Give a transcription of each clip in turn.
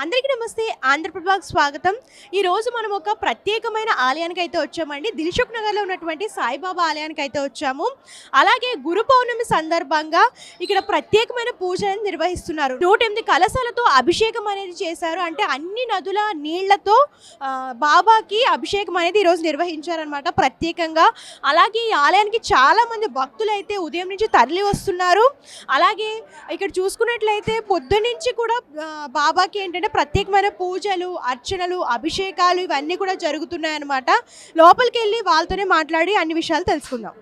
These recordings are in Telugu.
అందరికీ నమస్తే. ఆంధ్రప్రభకి స్వాగతం. ఈరోజు మనం ఒక ప్రత్యేకమైన ఆలయానికైతే వచ్చామండి. దిల్సుఖ్ నగర్‌లో ఉన్నటువంటి సాయిబాబా ఆలయానికైతే వచ్చాము. అలాగే గురు పౌర్ణమి సందర్భంగా ఇక్కడ ప్రత్యేకమైన పూజలను నిర్వహిస్తున్నారు. 108 కలశాలతో అభిషేకం అనేది చేశారు. అంటే అన్ని నదుల నీళ్లతో బాబాకి అభిషేకం అనేది ఈరోజు నిర్వహించారనమాట ప్రత్యేకంగా. అలాగే ఈ ఆలయానికి చాలామంది భక్తులైతే ఉదయం నుంచి తరలి వస్తున్నారు. అలాగే ఇక్కడ చూసుకున్నట్లయితే పొద్దున్నుంచి కూడా బాబాకి ఏంటంటే ప్రత్యేకమైన పూజలు, అర్చనలు, అభిషేకాలు ఇవన్నీ కూడా జరుగుతున్నాయన్నమాట. లోపలికి వెళ్ళి వాళ్ళతోనే మాట్లాడి అన్ని విషయాలు తెలుసుకుందాం.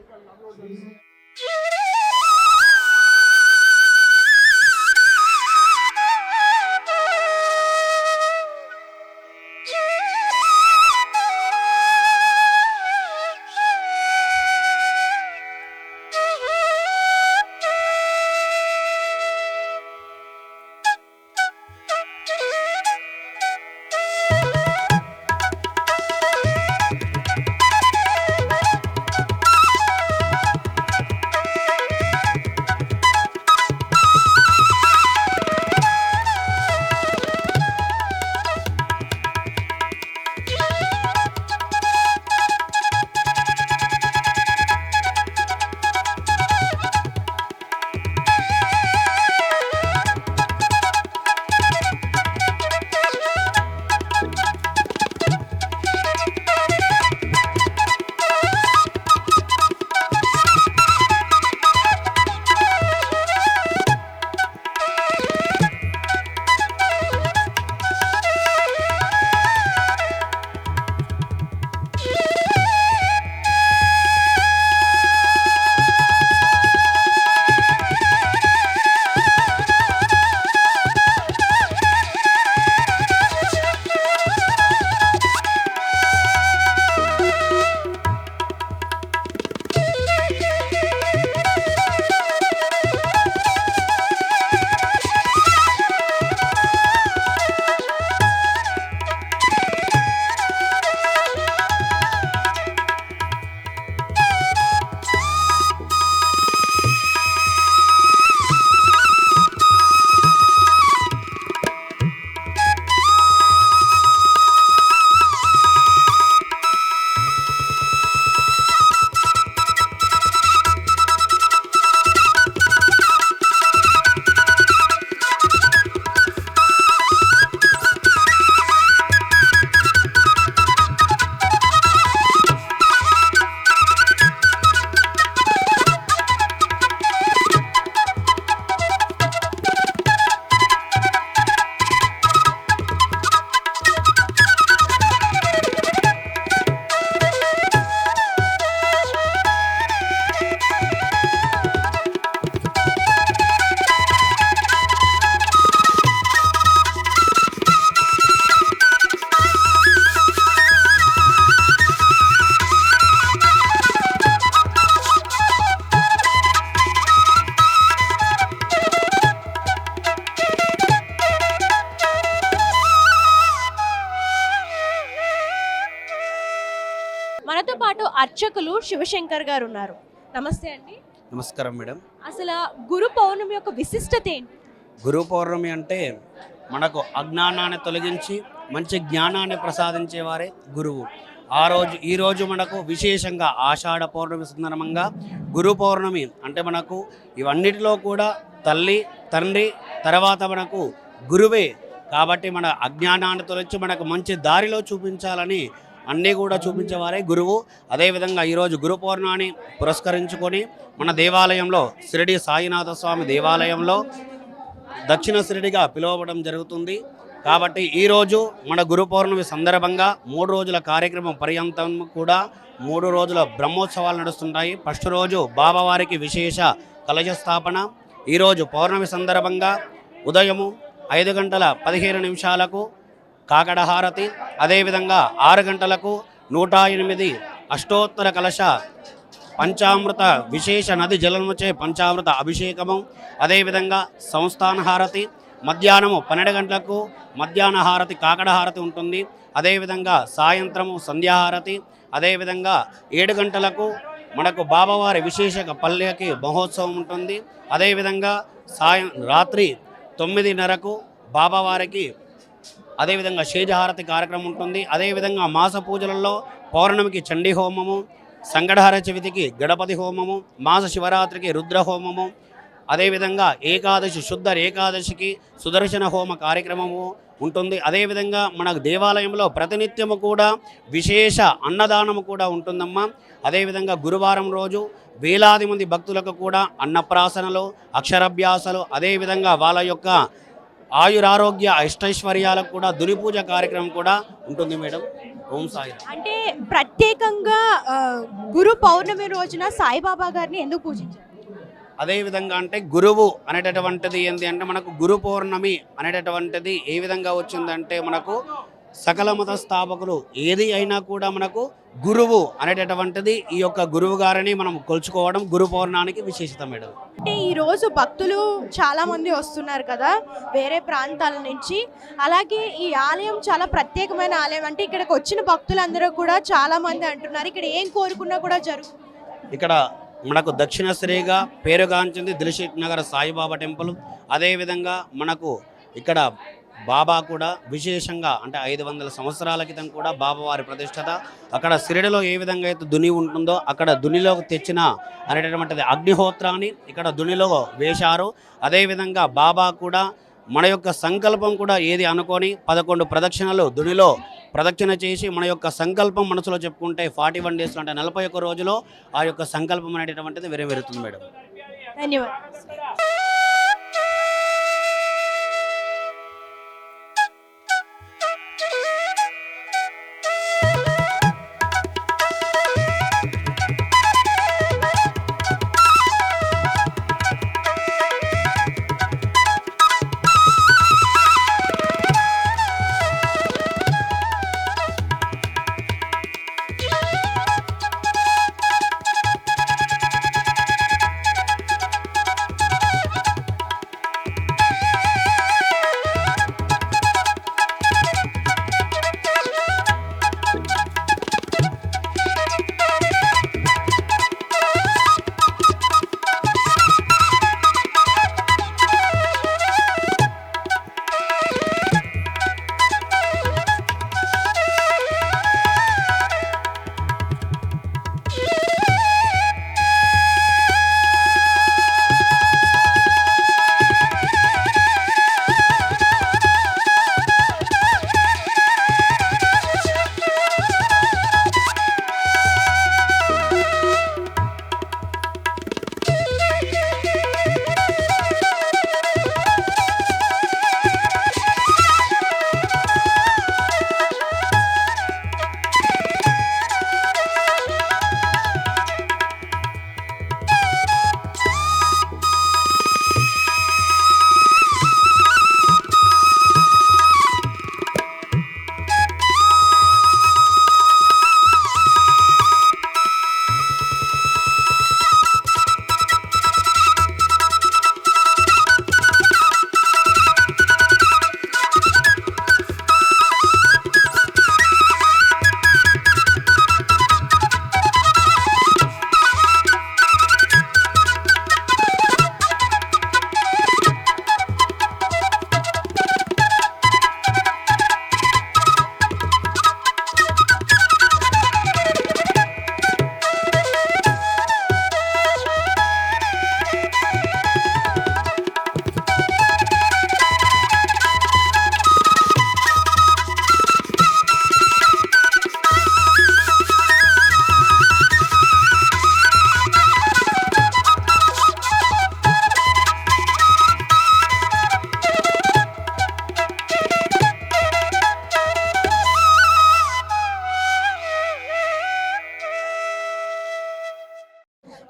మనతో పాటు అర్చకులు శివశంకర్ గారు ఉన్నారు. నమస్తే అండి. నమస్కారం మేడం. అసలు గురు పౌర్ణమి యొక్క విశిష్టత ఏంటి? గురు పౌర్ణమి అంటే మనకు అజ్ఞానాన్ని తొలగించి మంచి జ్ఞానాన్ని ప్రసాదించేవారే గురువు. ఈరోజు మనకు విశేషంగా ఆషాఢ పౌర్ణమి సందర్భంగా గురు పౌర్ణమి అంటే మనకు ఇవన్నిటిలో కూడా తల్లి, తండ్రి, తర్వాత మనకు గురువే. కాబట్టి మన అజ్ఞానాన్ని తొలగించి మనకు మంచి దారిలో చూపించాలని అన్నీ కూడా చూపించేవారే గురువు. అదేవిధంగా ఈరోజు గురు పౌర్ణాన్ని పురస్కరించుకొని మన దేవాలయంలో షిరిడి సాయినాథ స్వామి దేవాలయంలో దక్షిణ షిరిడిగా పిలువబడడం జరుగుతుంది. కాబట్టి ఈరోజు మన గురు పౌర్ణమి సందర్భంగా 3 రోజుల కార్యక్రమం పర్యంతం కూడా 3 రోజుల బ్రహ్మోత్సవాలు నడుస్తుంటాయి. ఫస్ట్ రోజు బాబావారికి విశేష కలశ స్థాపన. ఈరోజు పౌర్ణమి సందర్భంగా ఉదయము 5 గంటల 15 నిమిషాలకు కాకడ హారతి, అదేవిధంగా 6 గంటలకు 108 అష్టోత్తర కలశ పంచామృత విశేష నది జలముచే పంచామృత అభిషేకము, అదేవిధంగా సంస్థాన హారతి, మధ్యాహ్నము 12 గంటలకు మధ్యాహ్న హారతి కాకడ హారతి ఉంటుంది. అదేవిధంగా సాయంత్రము సంధ్యాహారతి, అదేవిధంగా 7 గంటలకు మనకు బాబావారి విశేష పల్లకి మహోత్సవం ఉంటుంది. అదేవిధంగా రాత్రి 9:30కు బాబావారికి అదేవిధంగా శేజహారతి కార్యక్రమం ఉంటుంది. అదేవిధంగా మాస పూజలలో పౌర్ణమికి చండీ హోమము, సంగడహర చవితికి గణపతి హోమము, మాస శివరాత్రికి రుద్ర హోమము, అదేవిధంగా ఏకాదశి శుద్ధ ఏకాదశికి సుదర్శన హోమ కార్యక్రమము ఉంటుంది. అదేవిధంగా మన దేవాలయంలో ప్రతినిత్యము కూడా విశేష అన్నదానము కూడా ఉంటుందమ్మా. అదేవిధంగా గురువారం రోజు వేలాది మంది భక్తులకు కూడా అన్నప్రాసనలు, అక్షరాభ్యాసాలు, అదేవిధంగా వాళ్ళ యొక్క ఆయురారోగ్య అష్టైశ్వర్యాలకు కూడా దుని పూజ కార్యక్రమం కూడా ఉంటుంది మేడం. ఓం సాయి. అంటే ప్రత్యేకంగా గురు పౌర్ణమి రోజున సాయిబాబా గారిని ఎందుకు పూజించారు? అదేవిధంగా అంటే గురువు అనేటటువంటిది ఏంటి అంటే మనకు గురు పౌర్ణమి అనేటటువంటిది ఏ విధంగా వచ్చిందంటే మనకు సకల మత స్థాపకులు ఏది అయినా కూడా మనకు గురువు అనేటటువంటిది ఈ యొక్క గురువు గారిని మనం కొలుచుకోవడం గురు పౌర్ణానికి విశేషత మేడం. అంటే ఈరోజు భక్తులు చాలా మంది వస్తున్నారు కదా వేరే ప్రాంతాల నుంచి, అలాగే ఈ ఆలయం చాలా ప్రత్యేకమైన ఆలయం. అంటే ఇక్కడికి వచ్చిన భక్తులందరూ కూడా చాలా మంది అంటున్నారు ఇక్కడ ఏం కోరుకున్నా కూడా జరుగుతుంది. ఇక్కడ మనకు దక్షిణశ్రీగా పేరుగాంచింది దిల్షుక్ నగర్ సాయిబాబా టెంపుల్. అదేవిధంగా మనకు ఇక్కడ బాబా కూడా విశేషంగా అంటే 500 సంవత్సరాల క్రితం కూడా బాబావారి ప్రతిష్టత. అక్కడ సిరిడిలో ఏ విధంగా అయితే దుని ఉంటుందో అక్కడ దునిలోకి తెచ్చిన అనేటటువంటిది అగ్నిహోత్రాన్ని ఇక్కడ దునిలో వేశారు. అదేవిధంగా బాబా కూడా మన యొక్క సంకల్పం కూడా ఏది అనుకొని 11 ప్రదక్షిణలు దునిలో ప్రదక్షిణ చేసి మన యొక్క సంకల్పం మనసులో చెప్పుకుంటే 41 డేస్లో అంటే 41 రోజులో ఆ యొక్క సంకల్పం అనేటటువంటిది వెరుతుంది మేడం. ధన్యవాదాలు.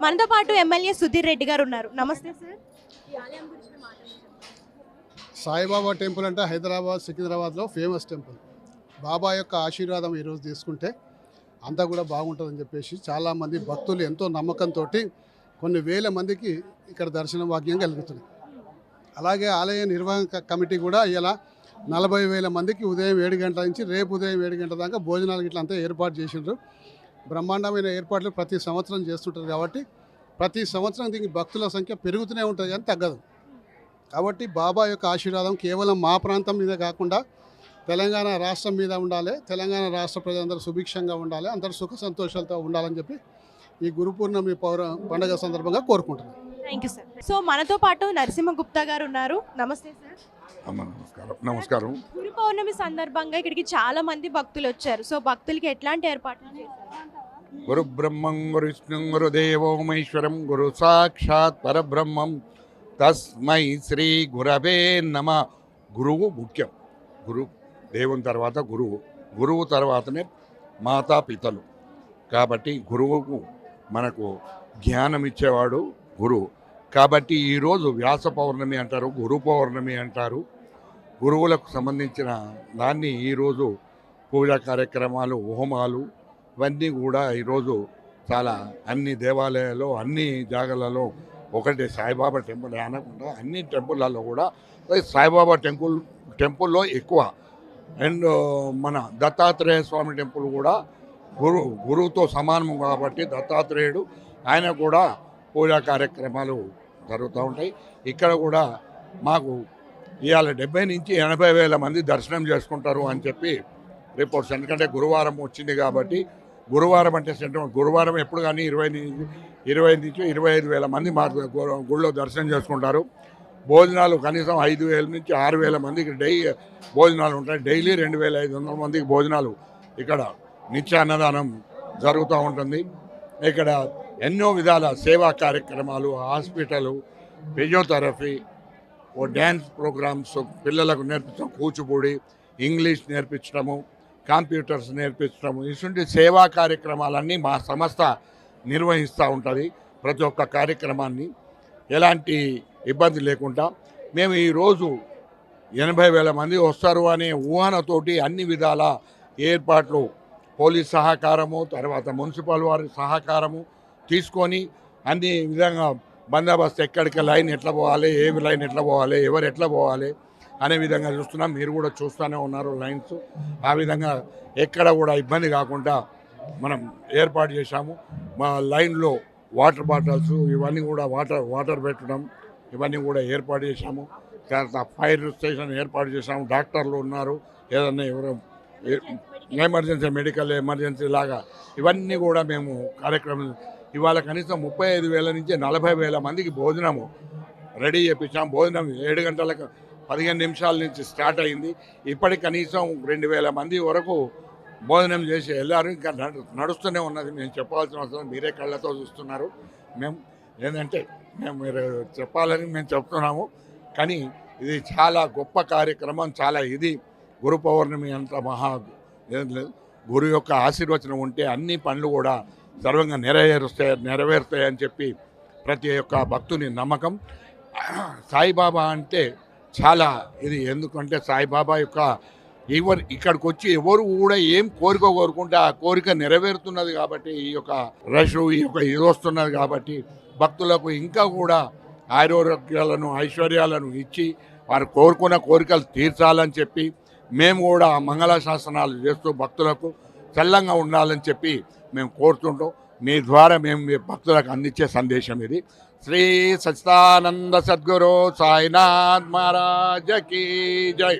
మనతో పాటు ఎమ్మెల్యే సుధీర్ రెడ్డి గారు ఉన్నారు. నమస్తే సార్. ఈ ఆలయం గురించి మాట్లాడండి. సాయిబాబా టెంపుల్ అంటే హైదరాబాద్ సికింద్రాబాద్లో ఫేమస్ టెంపుల్. బాబా యొక్క ఆశీర్వాదం ఈరోజు తీసుకుంటే అంతా కూడా బాగుంటుందని చెప్పేసి చాలామంది భక్తులు ఎంతో నమ్మకంతో కొన్ని వేల మందికి ఇక్కడ దర్శన భాగ్యం కలుగుతుంది. అలాగే ఆలయ నిర్వాహక కమిటీ కూడా ఇలా 40,000 మందికి ఉదయం 7 గంటల నుంచి రేపు ఉదయం 7 గంటల దాకా భోజనాలు ఇట్లా అంతా ఏర్పాటు చేసిండ్రు. బ్రహ్మాండమైన ఏర్పాట్లు ప్రతి సంవత్సరం చేస్తుంటారు కాబట్టి ప్రతి సంవత్సరం దీనికి భక్తుల సంఖ్య పెరుగుతూనే ఉంటుంది కానీ తగ్గదు. కాబట్టి బాబా యొక్క ఆశీర్వాదం కేవలం మా ప్రాంతం మీద కాకుండా తెలంగాణ రాష్ట్రం మీద ఉండాలి, తెలంగాణ రాష్ట్ర ప్రజలందరూ సుభిక్షంగా ఉండాలి, అందరూ సుఖ సంతోషాలతో ఉండాలని చెప్పి ఈ గురు పూర్ణమి పండుగ సందర్భంగా కోరుకుంటున్నాను. Thank you sir. సో మనతో పాటు నరసింహ గుప్తా గారు ఉన్నారు. నమస్తే సార్. అమ్మ నమస్కారం. గురు పౌర్ణమి సందర్భంగా ఇక్కడికి చాలా మంది భక్తులు వచ్చారు. సో భక్తులకి ఎట్లాంటి ఏర్పాట్లు చేశారు? గురు బ్రహ్మం గురు విష్ణుం గురు దేవో మహేశ్వరం గురు సాక్షాత్ పరబ్రహ్మం తస్మై శ్రీ గురవే నమ. గురువు ముఖ్యం. దేవుని తర్వాత గురువు తర్వాతనే మాతాపితలు. కాబట్టి గురువుకు మనకు జ్ఞానం ఇచ్చేవాడు గురువు. కాబట్టి ఈరోజు వ్యాస పౌర్ణమి అంటారు, గురు పౌర్ణమి అంటారు. గురువులకు సంబంధించిన దాన్ని ఈరోజు పూజా కార్యక్రమాలు, హోమాలు ఇవన్నీ కూడా ఈరోజు చాలా అన్ని దేవాలయాల్లో, అన్ని జాగాలలో ఒకటే సాయిబాబా టెంపుల్ అనకుండా అన్ని టెంపుల్లలో కూడా సాయిబాబా టెంపుల్లో ఎక్కువ. అండ్ మన దత్తాత్రేయ స్వామి టెంపుల్ కూడా గురువుతో సమానం కాబట్టి దత్తాత్రేయుడు ఆయన కూడా పూజా కార్యక్రమాలు జరుగుతూ ఉంటాయి. ఇక్కడ కూడా మాకు ఇవాళ 70 నుంచి 80 వేల మంది దర్శనం చేసుకుంటారు అని చెప్పి రిపోర్ట్స్. ఎందుకంటే గురువారం వచ్చింది కాబట్టి, గురువారం అంటే గురువారం ఎప్పుడు కానీ 20 నుంచి 25 వేల మంది మా గుళ్ళో దర్శనం చేసుకుంటారు. భోజనాలు కనీసం 5,000 నుంచి 6,000 మందికి భోజనాలు ఉంటాయి. డైలీ 2,500 మందికి భోజనాలు ఇక్కడ నిత్య అన్నదానం జరుగుతూ ఉంటుంది. ఇక్కడ ఎన్నో విధాల సేవా కార్యక్రమాలు, హాస్పిటలు, ఫిజియోథెరపీ, డ్యాన్స్ ప్రోగ్రామ్స్, పిల్లలకు నేర్పించడం, కూచిపూడి, ఇంగ్లీష్ నేర్పించడము, కంప్యూటర్స్ నేర్పించడము, ఇటువంటి సేవా కార్యక్రమాలన్నీ మా సంస్థ నిర్వహిస్తూ ఉంటుంది. ప్రతి ఒక్క కార్యక్రమాన్ని ఎలాంటి ఇబ్బంది లేకుండా మేము ఈరోజు 80,000 మంది వస్తారు అనే ఊహనతోటి అన్ని విధాల ఏర్పాట్లు, పోలీస్ సహకారము, తర్వాత మున్సిపల్ వారి సహకారము తీసుకొని అన్ని విధంగా బందోబస్తు, ఎక్కడికి లైన్ ఎట్లా పోవాలి, లైన్ ఎట్లా పోవాలి, ఎవరు ఎట్లా పోవాలి అనే విధంగా చూస్తున్నాం. మీరు కూడా చూస్తూనే ఉన్నారు లైన్స్. ఆ విధంగా ఎక్కడ కూడా ఇబ్బంది కాకుండా మనం ఏర్పాటు చేశాము. మా లైన్లో వాటర్ బాటిల్స్ ఇవన్నీ కూడా వాటర్ పెట్టడం ఇవన్నీ కూడా ఏర్పాటు చేశాము. తర్వాత ఫైర్ స్టేషన్ ఏర్పాటు చేశాము. డాక్టర్లు ఉన్నారు. ఏదన్నా ఎవరు ఎమర్జెన్సీ, మెడికల్ ఎమర్జెన్సీ లాగా ఇవన్నీ కూడా మేము కార్యక్రమం ఇవాళ కనీసం 35,000 నుంచి 40,000 మందికి భోజనము రెడీ చేయించాం. భోజనం 7 గంటలకు 15 నిమిషాల నుంచి స్టార్ట్ అయింది. ఇప్పటికి కనీసం 2,000 మంది వరకు భోజనం చేసి వెళ్ళారు. ఇంకా నడుస్తూనే ఉన్నది. మేము చెప్పాల్సిన అవసరం, మీరే కళ్ళతో చూస్తున్నారు. మేము ఏంటంటే మీరు చెప్పాలని మేము చెప్తున్నాము. కానీ ఇది చాలా గొప్ప కార్యక్రమం. చాలా ఇది గురు పౌర్ణమి అంత ఏం లేదు. గురు యొక్క ఆశీర్వచనం ఉంటే అన్ని పనులు కూడా సర్వంగా నెరవేరుస్తాయని చెప్పి ప్రతి ఒక్క భక్తుని నమ్మకం. సాయిబాబా అంటే చాలా ఇది. ఎందుకంటే సాయిబాబా యొక్క ఇక్కడికి వచ్చి ఎవరు కూడా ఏం కోరుకుంటే ఆ కోరిక నెరవేరుతున్నది కాబట్టి, ఈ యొక్క రష్ ఇది వస్తున్నది కాబట్టి భక్తులకు ఇంకా కూడా ఆరోగ్యాలను, ఐశ్వర్యాలను ఇచ్చి వారు కోరుకున్న కోరికలు తీర్చాలని చెప్పి మేము కూడా మంగళ శాసనాలు చేస్తూ భక్తులకు చల్లంగా ఉండాలని చెప్పి మేము కోరుతుంటాం. మీ ద్వారా మేము మీ భక్తులకు అందించే సందేశం ఇది. శ్రీ సచ్చిదానంద సద్గురు సాయినాథ్ మహారాజ్ కీ జై.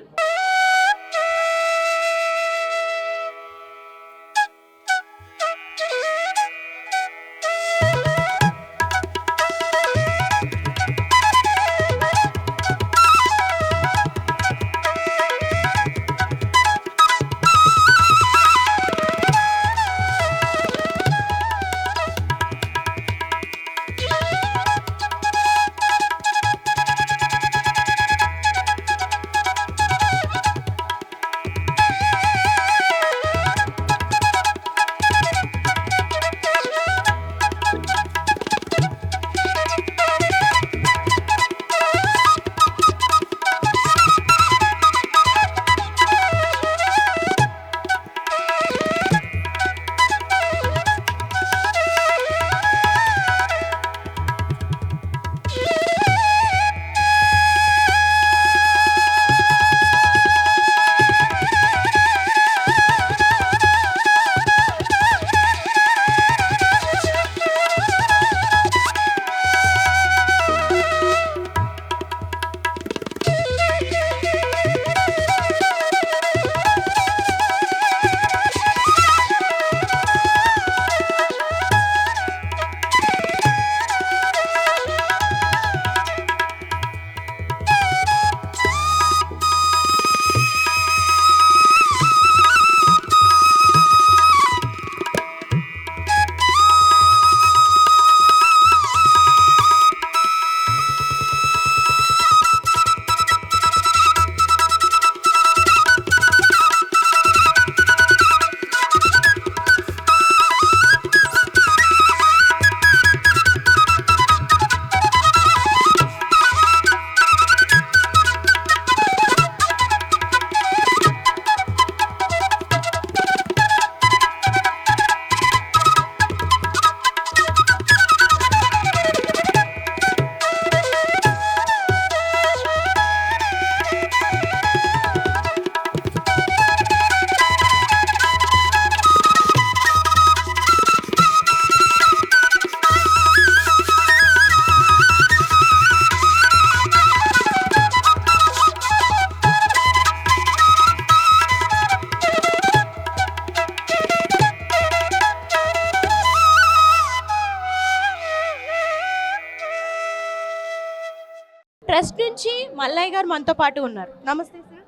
మల్లయ్య గారు మనతో పాటు ఉన్నారు. నమస్తే సార్.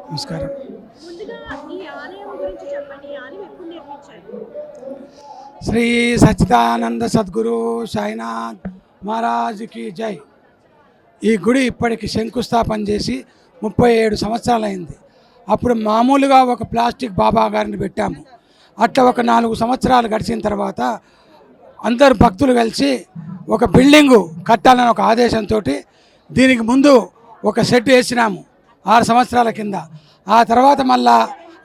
నమస్కారం. ముందుగా ఈ ఆలయం గురించి చెప్పండి. ఈ ఆలయం ఎప్పుడు నిర్మించారు? శ్రీ సచ్చిదానంద సద్గురు సాయినాథ్ మహారాజ్కి జై. ఈ గుడి ఇప్పటికి శంకుస్థాపన చేసి 37 సంవత్సరాలైంది. అప్పుడు మామూలుగా ఒక ప్లాస్టిక్ బాబా గారిని పెట్టాము. అట్లా ఒక 4 సంవత్సరాలు గడిచిన తర్వాత అందరు భక్తులు కలిసి ఒక బిల్డింగు కట్టాలని ఒక ఆదేశంతో దీనికి ముందు ఒక షెడ్ వేసినాము 6 సంవత్సరాల కింద. ఆ తర్వాత మళ్ళా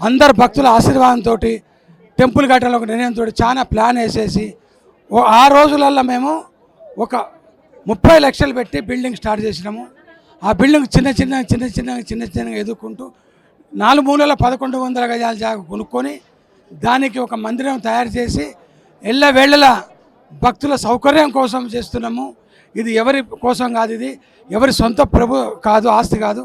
అందరు భక్తుల ఆశీర్వాదంతో టెంపుల్ కట్టాలని ఒక నిర్ణయంతో చాలా ప్లాన్ వేసేసి ఆ రోజులల్లో మేము ఒక 30 లక్షలు పెట్టి బిల్డింగ్ స్టార్ట్ చేసినాము. ఆ బిల్డింగ్ చిన్న చిన్నగా ఎదుర్కొంటూ 4 మూలల 1100 గజాల జాగా కొనుక్కొని దానికి ఒక మందిరం తయారు చేసి ఎల్లవేళలా భక్తుల సౌకర్యం కోసం చేస్తున్నాము. ఇది ఎవరి కోసం కాదు, ఇది ఎవరి సొంత ప్రభు కాదు, ఆస్తి కాదు.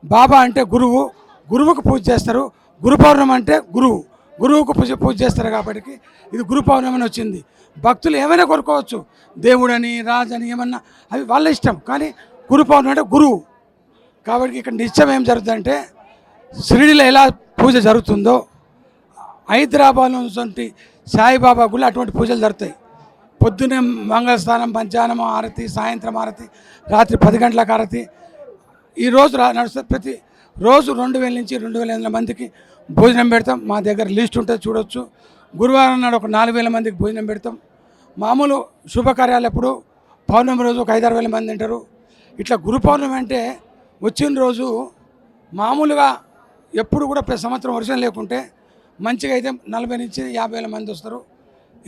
బాబా అంటే గురువు, గురువుకు పూజ చేస్తారు. గురు పౌర్ణమి అంటే గురువుకు పూజ చేస్తారు. కాబట్టి ఇది గురు పౌర్ణమి అని వచ్చింది. భక్తులు ఏమైనా కొనుక్కోవచ్చు, దేవుడని రాజని ఏమన్నా అవి వాళ్ళ ఇష్టం. కానీ గురు పౌర్ణమి అంటే గురువు. కాబట్టి ఇక్కడ నిత్యం ఏం జరుగుతుందంటే షిరిడీలో ఎలా పూజ జరుగుతుందో హైదరాబాద్లో ఉన్నటువంటి సాయిబాబా గుళ్ళు అటువంటి పూజలు జరుగుతాయి. పొద్దున్నే మంగళస్నానం, మధ్యాహ్నం హారతి, సాయంత్రం హారతి, రాత్రి 10 గంటలకు హారతి. ఈరోజు నడుస్తుంది. ప్రతి రోజు 2000 నుంచి 2500 మందికి భోజనం పెడతాం. మా దగ్గర లిస్ట్ ఉంటుంది, చూడవచ్చు. గురువారం నాడు ఒక 4000 మందికి భోజనం పెడతాం. మామూలు శుభకార్యాలు ఎప్పుడు పౌర్ణమి రోజు ఒక 5-6 వేల మంది తింటారు. ఇట్లా గురు పౌర్ణమి అంటే వచ్చిన రోజు మామూలుగా ఎప్పుడు కూడా ప్రతి సంవత్సరం వర్షం లేకుంటే మంచిగా అయితే 40 నుంచి 50 వేల మంది వస్తారు.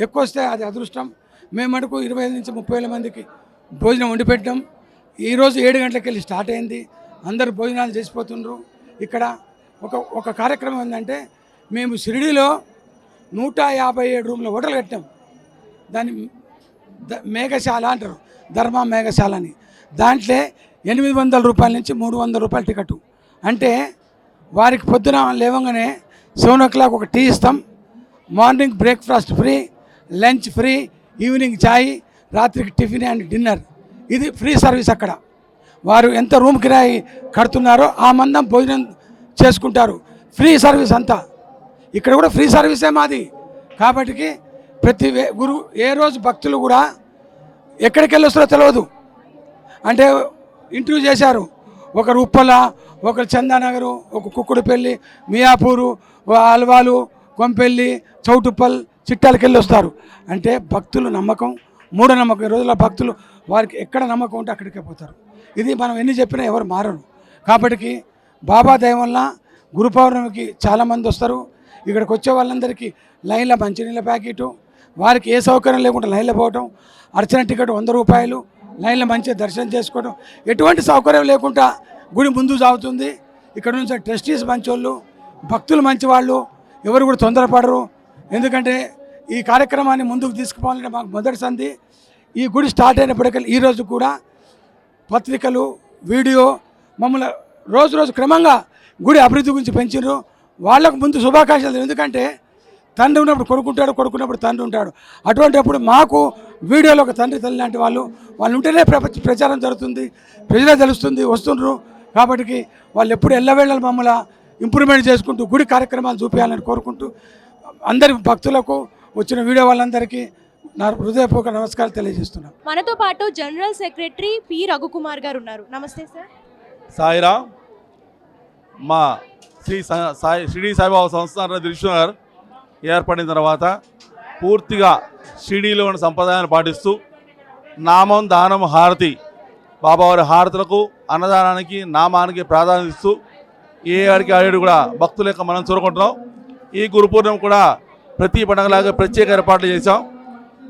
ఎక్కువ వస్తే అది అదృష్టం. మేము మటుకు 25 నుంచి 30 వేల మందికి భోజనం వండి పెట్టాం. ఈరోజు 7 గంటలకు వెళ్ళి స్టార్ట్ అయింది. అందరు భోజనాలు చేసిపోతుండ్రు. ఇక్కడ ఒక కార్యక్రమం ఏంటంటే మేము షిరిడీలో 157 రూమ్ల హోటల్ కట్టాం. దాన్ని మేఘశాల అంటారు, ధర్మ మేఘశాల అని. దాంట్లో 800 రూపాయల నుంచి 300 రూపాయల టికెట్. అంటే వారికి పొద్దున లేవగానే 7 o'clock ఒక టీ ఇస్తాం, morning breakfast free, lunch free, evening చాయ్, రాత్రికి టిఫిన్ అండ్ డిన్నర్. ఇది ఫ్రీ సర్వీస్. అక్కడ వారు ఎంత రూమ్ కిరాయి కడుతున్నారో ఆ మందం భోజనం చేసుకుంటారు. ఫ్రీ సర్వీస్ అంతా. ఇక్కడ కూడా ఫ్రీ సర్వీసే మాది. కాబట్టి ప్రతి ఏ రోజు భక్తులు కూడా ఎక్కడికి వెళ్ళి వస్తారో తెలియదు. అంటే ఇంటర్వ్యూ చేశారు. ఒకరు ఉప్పల, ఒకరు చందానగరు, ఒక కుక్కుడుపల్లి, మియాపూరు, అల్వాలు, కొంపెల్లి, చౌటుప్పల్, చిట్టాలకి వెళ్ళి వస్తారు. అంటే భక్తులు నమ్మకం, మూఢనమ్మకం. ఈ రోజుల్లో భక్తులు వారికి ఎక్కడ నమ్మకం ఉంటే అక్కడికే పోతారు. ఇది మనం ఎన్ని చెప్పినా ఎవరు మారరు. కాబట్టి బాబా దయ వల్ల గురు పౌర్ణమికి చాలామంది వస్తారు. ఇక్కడికి వచ్చే వాళ్ళందరికీ లైన్లో మంచినీళ్ళ ప్యాకెటు, వారికి ఏ సౌకర్యం లేకుండా లైన్లో పోవటం, అర్చన టికెట్ 100 రూపాయలు, లైన్లో మంచిగా దర్శనం చేసుకోవడం, ఎటువంటి సౌకర్యం లేకుండా గుడి ముందు సాగుతుంది. ఇక్కడ నుంచి ట్రస్టీస్ మంచోళ్ళు, భక్తులు మంచివాళ్ళు, ఎవరు కూడా తొందరపడరు. ఎందుకంటే ఈ కార్యక్రమాన్ని ముందుకు తీసుకుపోవాలంటే మాకు మొదటి సంధి. ఈ గుడి స్టార్ట్ అయినప్పటికీ ఈరోజు కూడా పత్రికలు, వీడియో మమ్మల్ని రోజు క్రమంగా గుడి అభివృద్ధి గురించి పెంచారు. వాళ్ళకు ముందు శుభాకాంక్షలు. ఎందుకంటే తండ్రి ఉన్నప్పుడు కొడుకుంటాడు, కొడుకున్నప్పుడు తండ్రి ఉంటాడు. అటువంటిప్పుడు మాకు వీడియోలో ఒక తండ్రి తల్లి లాంటి వాళ్ళు ఉంటేనే ప్రచారం జరుగుతుంది, ప్రజలే తెలుస్తుంది, వస్తుండ్రు. కాబట్టి వాళ్ళు ఎప్పుడు ఎల్లవేళలు మమ్మల్ని ఇంప్రూవ్మెంట్ చేసుకుంటూ గుడి కార్యక్రమాలు చూపించాలని కోరుకుంటూ అందరి భక్తులకు, వచ్చిన వీడియో వాళ్ళందరికీ నా హృదయపూర్వక నమస్కారాలు తెలియజేస్తున్నాను. మనతో పాటు జనరల్ సెక్రటరీ పి రఘుకుమార్ గారు ఉన్నారు. నమస్తే సార్. సాయిరామ్. మా షిరిడి సాయిబాబా సంస్థాన దిల్షునగర్ ఏర్పడిన తర్వాత పూర్తిగా షిరిడీలో ఉన్న సంప్రదాయాన్ని పాటిస్తూ నామం, దానం, హారతి, బాబావారి హారతులకు, అన్నదానానికి, నామానికి ప్రాధాన్యత ఇస్తూ ఏ ఆడికి ఆడేడు కూడా భక్తుల యొక్క మనం చూరుకుంటున్నాం. ఈ గురు పూర్ణిమ కూడా ప్రతి పండుగలాగా ప్రత్యేక ఏర్పాట్లు చేశాం.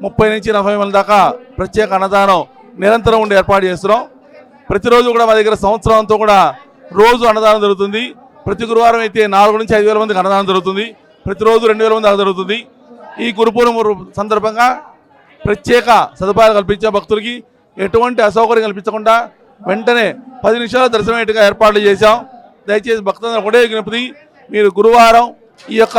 30 నుంచి 40 మంది దాకా ప్రత్యేక అన్నదానం నిరంతరం ఉండి ఏర్పాటు చేస్తున్నాం. ప్రతిరోజు కూడా మా దగ్గర సంవత్సరం అంతా కూడా రోజు అన్నదానం జరుగుతుంది. ప్రతి గురువారం అయితే 4 నుంచి 5 వేల మందికి అన్నదానం జరుగుతుంది. ప్రతిరోజు 2000 మంది దాకా జరుగుతుంది. ఈ గురు పూర్ణిమ సందర్భంగా ప్రత్యేక సదుపాయాలు కల్పించే భక్తులకి ఎటువంటి అసౌకర్యం కల్పించకుండా వెంటనే 10 నిమిషాల దర్శనమయ్యేట్టుగా ఏర్పాట్లు చేశాం. దయచేసి భక్తులందరూ ఒకటే విజ్ఞప్తి, మీరు గురువారం ఈ యొక్క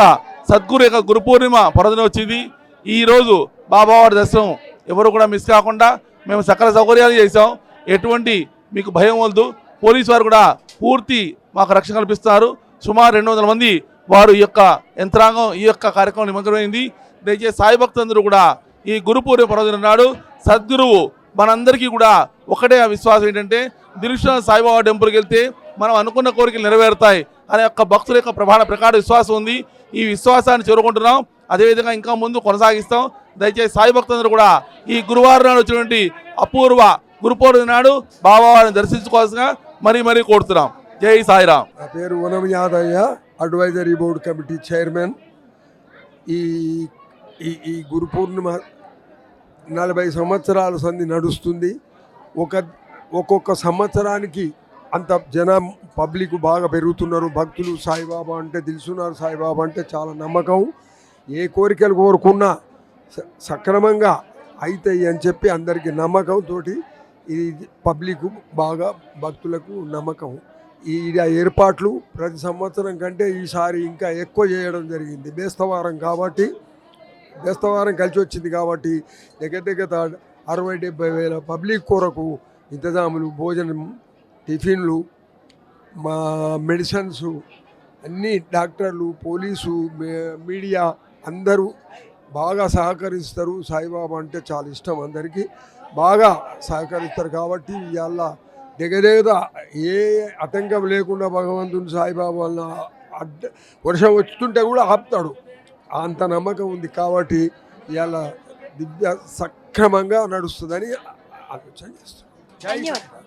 సద్గురు యొక్క గురు పూర్ణిమ పర్వదినం వచ్చింది. ఈరోజు బాబావారి దర్శనం ఎవరు కూడా మిస్ కాకుండా మేము సకల సౌకర్యాలు చేసాం. ఎటువంటి మీకు భయం వద్దు. పోలీసు వారు కూడా పూర్తి మాకు రక్షణ కల్పిస్తున్నారు. సుమారు 200 మంది వారు ఈ యొక్క యంత్రాంగం ఈ యొక్క కార్యక్రమం నిమగ్నమైంది. దయచేసి సాయి భక్తులందరూ కూడా ఈ గురు పూర్ణిమ పర్వదినం నాడు సద్గురువు మనందరికీ కూడా ఒకటే విశ్వాసం ఏంటంటే దిల్షుక్ సాయిబాబా టెంపుల్కి వెళ్తే మనం అనుకున్న కోరికలు నెరవేరుతాయి అనే యొక్క భక్తుల యొక్క ప్రగాఢ విశ్వాసం ఉంది. ఈ విశ్వాసాన్ని చేరుకుంటున్నాం. అదేవిధంగా ఇంకా ముందు కొనసాగిస్తాం. దయచేసి సాయి భక్తులందరూ కూడా ఈ గురువారం నాడు వచ్చినటువంటి అపూర్వ గురు పౌర్ణమి నాడు బాబావారిని దర్శించుకోవాల్సిన మరీ కోరుతున్నాం. జై సాయిరామ్. నా పేరు Vanam Yadaiah, advisory board committee chairman. ఈ ఈ గురు పూర్ణిమ 40 సంవత్సరాల సంధి నడుస్తుంది. ఒక్కొక్క సంవత్సరానికి అంత జనం పబ్లిక్ బాగా పెరుగుతున్నారు. భక్తులు సాయిబాబా అంటే దిల్సున్నారు, సాయిబాబా అంటే చాలా నమ్మకం. ఏ కోరికలు కోరుకున్నా సక్రమంగా అవుతాయి అని చెప్పి అందరికీ నమ్మకంతో ఈ పబ్లిక్ బాగా భక్తులకు నమ్మకం. ఈ ఏర్పాట్లు ప్రతి సంవత్సరం కంటే ఈసారి ఇంకా ఎక్కువ చేయడం జరిగింది. బేస్తవారం కాబట్టి బేస్తవారం కలిసి వచ్చింది కాబట్టి దగ్గర 60-70 వేల పబ్లిక్ కొరకు ఇంతజాములు, భోజనం, టిఫిన్లు, మా మెడిసిన్స్ అన్నీ డాక్టర్లు, పోలీసు, మీడియా అందరూ బాగా సహకరిస్తారు. సాయిబాబా అంటే చాలా ఇష్టం, అందరికీ బాగా సహకరిస్తారు. కాబట్టి ఇవాళ దగ్గర ఏ ఆతంకం లేకుండా భగవంతుని సాయిబాబా వల్ల వర్షం వస్తుంటే కూడా ఆపుతాడు, అంత నమ్మకం ఉంది. కాబట్టి ఇవాళ దివ్య సక్రమంగా నడుస్తుందని ఆలోచన చేస్తాను. ధన్యవాదాలు.